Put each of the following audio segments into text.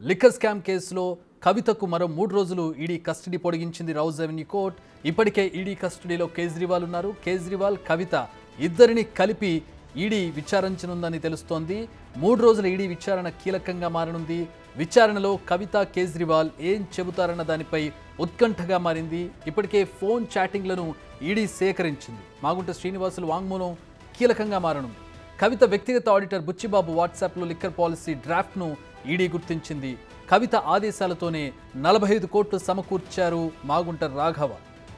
Liquor scam కేసులో కవితకు మరో 3 రోజులు ఈడీ కస్టడీ పొడిగించింది రౌజ్ అవెన్యూ కోర్ట్. ఇప్పటికే ఈడీ కస్టడీలో కేజ్రీవాల్ ఉన్నారు. కేజ్రీవాల్, కవిత ఇద్దరిని కలిపి ఈడీ విచారించనుందని తెలుస్తోంది. 3 రోజుల ఈడీ విచారణ కీలకంగా మారనుంది. విచారణలో కవిత, కేజ్రీవాల్ ఏం చెబుతారన్న దానిపై ఉత్కంఠగా మారింది. ఇప్పటికే ఫోన్ చాటింగ్లను ఈడీ సేకరించింది. మాగుంట శ్రీనివాసులు వాంగ్మూలం కీలకంగా మారనుంది. కవిత వ్యక్తిగత ఆడిటర్ బుచ్చిబాబు వాట్సాప్లో లిక్కర్ పాలసీ డ్రాఫ్ట్ను ఈడీ గుర్తించింది. కవిత ఆదేశాలతోనే 45 కోట్లు సమకూర్చారు మాగుంట రాఘవ.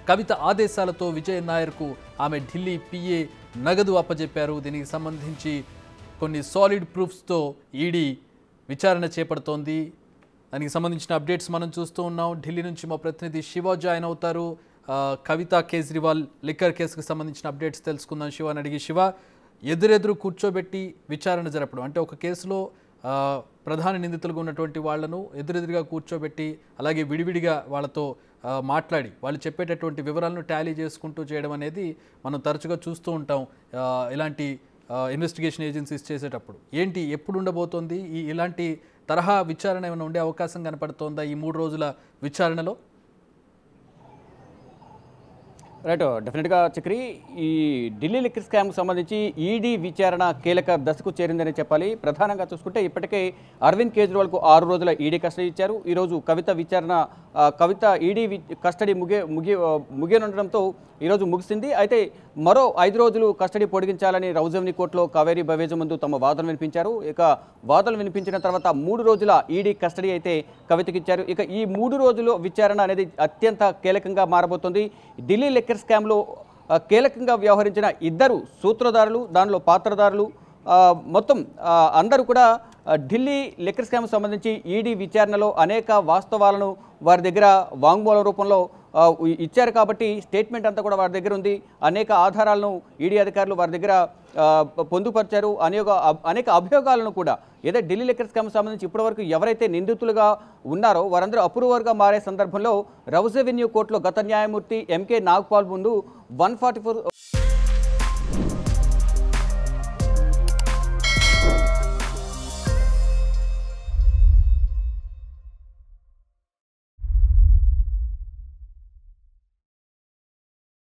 కవిత ఆదేశాలతో విజయ్ నాయర్కు ఆమె ఢిల్లీ పిఏ నగదు అప్పజెప్పారు. దీనికి సంబంధించి కొన్ని సాలిడ్ ప్రూఫ్స్తో ఈడీ విచారణ చేపడుతోంది. దానికి సంబంధించిన అప్డేట్స్ మనం చూస్తూ ఉన్నాం. ఢిల్లీ నుంచి మా ప్రతినిధి శివ జాయిన్ అవుతారు. కవిత, కేజ్రీవాల్ లిక్కర్ కేసుకు సంబంధించిన అప్డేట్స్ తెలుసుకుందాం. శివాని అడిగి, శివ, ఎదురెదురు కూర్చోబెట్టి విచారణ జరపడం అంటే ఒక కేసులో ప్రధాన నిందితులుగా ఉన్నటువంటి వాళ్లను ఎదురెదురుగా కూర్చోబెట్టి అలాగే విడివిడిగా వాళ్ళతో మాట్లాడి వాళ్ళు చెప్పేటటువంటి వివరాలను టాలీ చేసుకుంటూ చేయడం అనేది మనం తరచుగా చూస్తూ ఉంటాం ఇలాంటి ఇన్వెస్టిగేషన్ ఏజెన్సీస్ చేసేటప్పుడు. ఏంటి, ఎప్పుడు ఉండబోతోంది ఇలాంటి తరహా విచారణ ఏమైనా ఉండే అవకాశం కనపడుతోందా ఈ 3 రోజుల విచారణలో? రైట్, డెఫినెట్గా చక్రి, ఈ ఢిల్లీ లిక్కర్ స్కామ్కు సంబంధించి ఈడీ విచారణ కీలక దశకు చేరిందని చెప్పాలి. ప్రధానంగా చూసుకుంటే ఇప్పటికే అరవింద్ కేజ్రీవాల్కు 6 రోజుల ఈడీ కస్టడీ ఇచ్చారు. ఈరోజు కవిత ఈడీ కస్టడీ ముగియనుండడంతో ఈరోజు ముగిసింది. అయితే మరో 5 రోజులు కస్టడీ పొడిగించాలని రౌజ్ అవెన్యూ కోర్టులో కావేరీ బవేజ ముందు తమ వాదనలు వినిపించారు. ఇక వాదనలు వినిపించిన తర్వాత 3 రోజుల ఈడీ కస్టడీ అయితే కవితకి ఇచ్చారు. ఇక ఈ 3 రోజుల విచారణ అనేది అత్యంత కీలకంగా మారబోతోంది. ఢిల్లీ లిక్కర్ స్కామ్లో కీలకంగా వ్యవహరించిన 2 సూత్రధారులు, దానిలో పాత్రధారులు, మొత్తం అందరూ కూడా ఢిల్లీ లిక్కర్ స్కామ్కు సంబంధించి ఈడీ విచారణలో అనేక వాస్తవాలను వారి దగ్గర వాంగ్మూలం రూపంలో ఇచ్చారు. కాబట్టి స్టేట్మెంట్ అంతా కూడా వారి దగ్గర ఉంది. అనేక ఆధారాలను ఈడీ అధికారులు వారి దగ్గర పొందుపరిచారు. అనేక అభియోగాలను కూడా ఏదో ఢిల్లీ లిక్కర్ స్కామ్కు సంబంధించి ఇప్పటివరకు ఎవరైతే నిందితులుగా ఉన్నారో వారందరూ అప్రూవర్గా మారే సందర్భంలో రౌజ్ అవెన్యూ కోర్టులో గత న్యాయమూర్తి ఎంకే నాగ్పాల్ ముందు 144